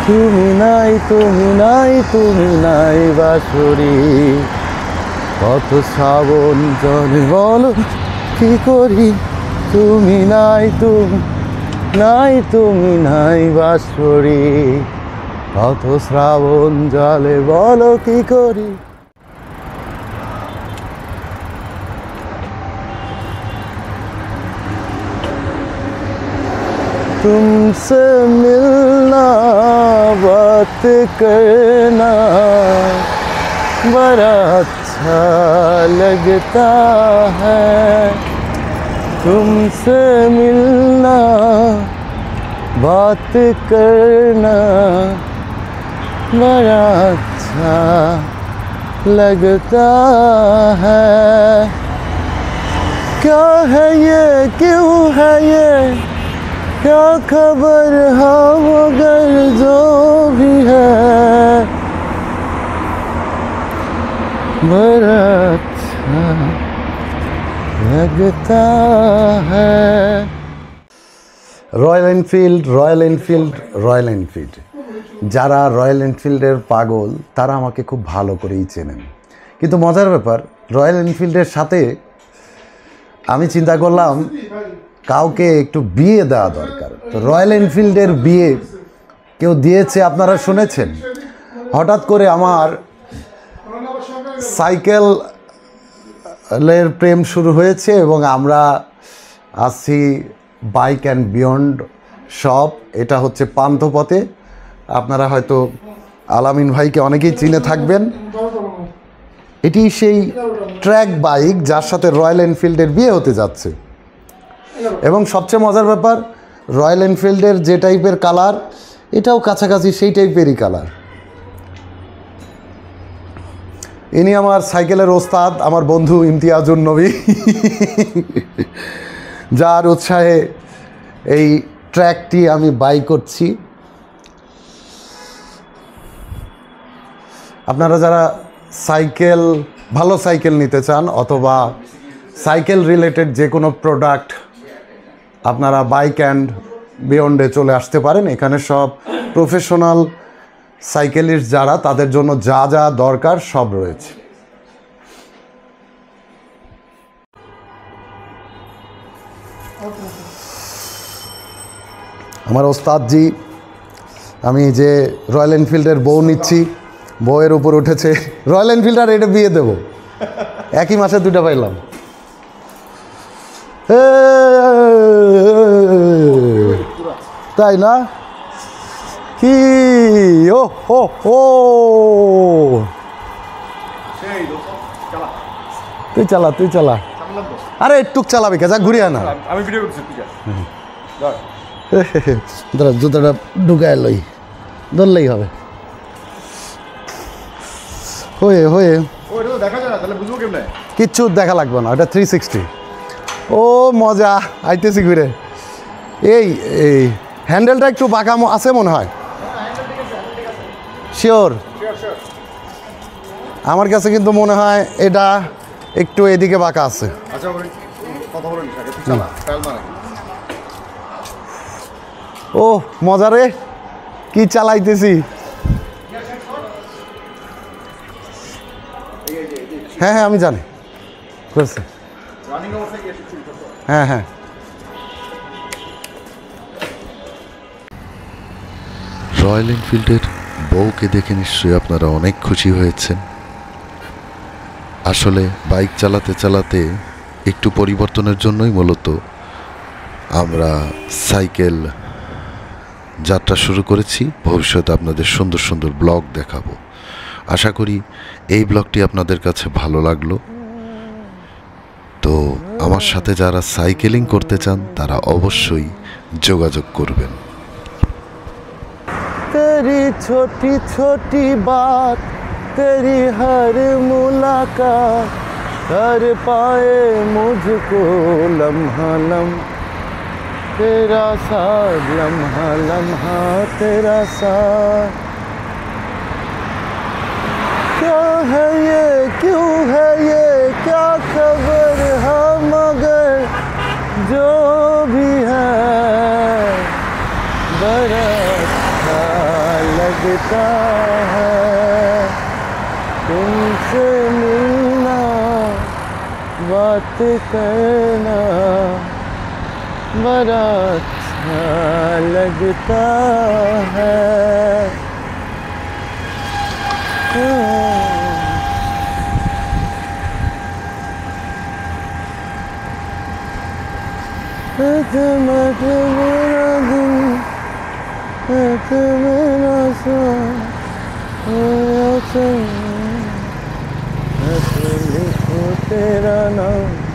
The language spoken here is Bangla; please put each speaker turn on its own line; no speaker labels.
তুমি নাই তুমি নাই তুমি নাই বাঁশরি, কত শ্রাবণ জলে বলো কি করি, তুমি নাই তুমি নাই তুমি নাই বাঁশরি, কত শ্রাবণ জলে বলো কি করি। तुमसे मिलना बात करना बड़ा अच्छा लगता है, तुमसे मिलना बात करना बड़ा अच्छा लगता है। क्या है ये क्यों है ये क्या खबर हाँ मगर जो भी है बड़ा अच्छा लगता है। Royal Enfield, royal Enfield, royal Enfield. যারা রয়্যাল এনফিল্ডের পাগল তারা আমাকে খুব ভালো করেই চেনেন। কিন্তু মজার ব্যাপার, রয়্যাল এনফিল্ডের সাথে আমি চিন্তা করলাম কাউকে একটু বিয়ে দেওয়া দরকার। তো রয়্যাল এনফিল্ডের বিয়ে কেউ দিয়েছে আপনারা শুনেছেন? হঠাৎ করে আমার সাইকেলের প্রেম শুরু হয়েছে এবং আমরা আসছি বাইক অ্যান্ড বিয়ন্ড শপ। এটা হচ্ছে পান্থপথে। আপনারা হয়তো আলামিন ভাইকে অনেকেই চিনে থাকবেন। এটি সেই ট্র্যাক বাইক যার সাথে রয়্যাল এনফিল্ডের বিয়ে হতে যাচ্ছে। এবং সবচেয়ে মজার ব্যাপার, রয়্যাল এনফিল্ডের যে টাইপের কালার এটাও কাছাকাছি সেই টাইপেরই কালার। ইনি আমার সাইকেলের ওস্তাদ, আমার বন্ধু ইমতিয়াজুন নবী, যার উৎসাহে এই ট্র্যাকটি আমি বাই করছি। আপনারা যারা সাইকেল, ভালো সাইকেল নিতে চান অথবা সাইকেল রিলেটেড যে কোনো প্রোডাক্ট, আপনারা বাইক অ্যান্ড বিয়ন্ডে চলে আসতে পারেন। এখানে সব প্রফেশনাল সাইকেলিস্ট যারা, তাদের জন্য যা যা দরকার সব রয়েছে। আমার ওস্তাদজি, আমি যে রয়্যাল এনফিল্ডের বউ নিচ্ছি, বউয়ের উপর উঠেছে রয়্যাল এনফিল্ড আর এটা বিয়ে দেবো। একই মাসে দুইটা পাইলাম। তাই না কি? ও ও ও তুই চালা, তুই চালা। আরে একটু চালাবি কে, যা ঘুরিয়ে না। আমি ভিডিও করছি, দাঁড়া জুতোটা ঢুকায় লই, ধরলেই হবে। হয়ে হয়ে কিচ্ছু দেখা লাগবে না, ওটা 360। ও মজা, আইতেছি ঘুরে। এই এই হ্যান্ডেলটা একটু বাঁকা আছে মনে হয়। শিওর? আমার কাছে কিন্তু মনে হয় এটা একটু এদিকে বাঁকা আছে। ও মজা রে, কি চালাইতেছি। হ্যাঁ হ্যাঁ আমি জানি করছে। হ্যাঁ হ্যাঁ
রয়্যাল এনফিল্ডের বউকে দেখে নিশ্চয়ই আপনারা অনেক খুশি হয়েছেন। আসলে বাইক চালাতে চালাতে একটু পরিবর্তনের জন্যই মূলত আমরা সাইকেল যাত্রা শুরু করেছি। ভবিষ্যতে আপনাদের সুন্দর সুন্দর ব্লগ দেখাবো। আশা করি এই ব্লগটি আপনাদের কাছে ভালো লাগলো। তো আমার সাথে যারা সাইকেলিং করতে চান তারা অবশ্যই যোগাযোগ করবেন।
तेरी छोटी छोटी बात, तेरी हर मुलाकात कर पाए मुझको लम्हा लम्हा, तेरा साथ लम्हा लम्हा तेरा साथ। क्या है ये क्यों है ये क्या खबर है मगर जो भी है बड़ा अच्छा
लगता है, तुमसे मिलना बात करना बड़ा अच्छा लगता है। मत मेरा दिन मेरा सा लिखो तेरा नाम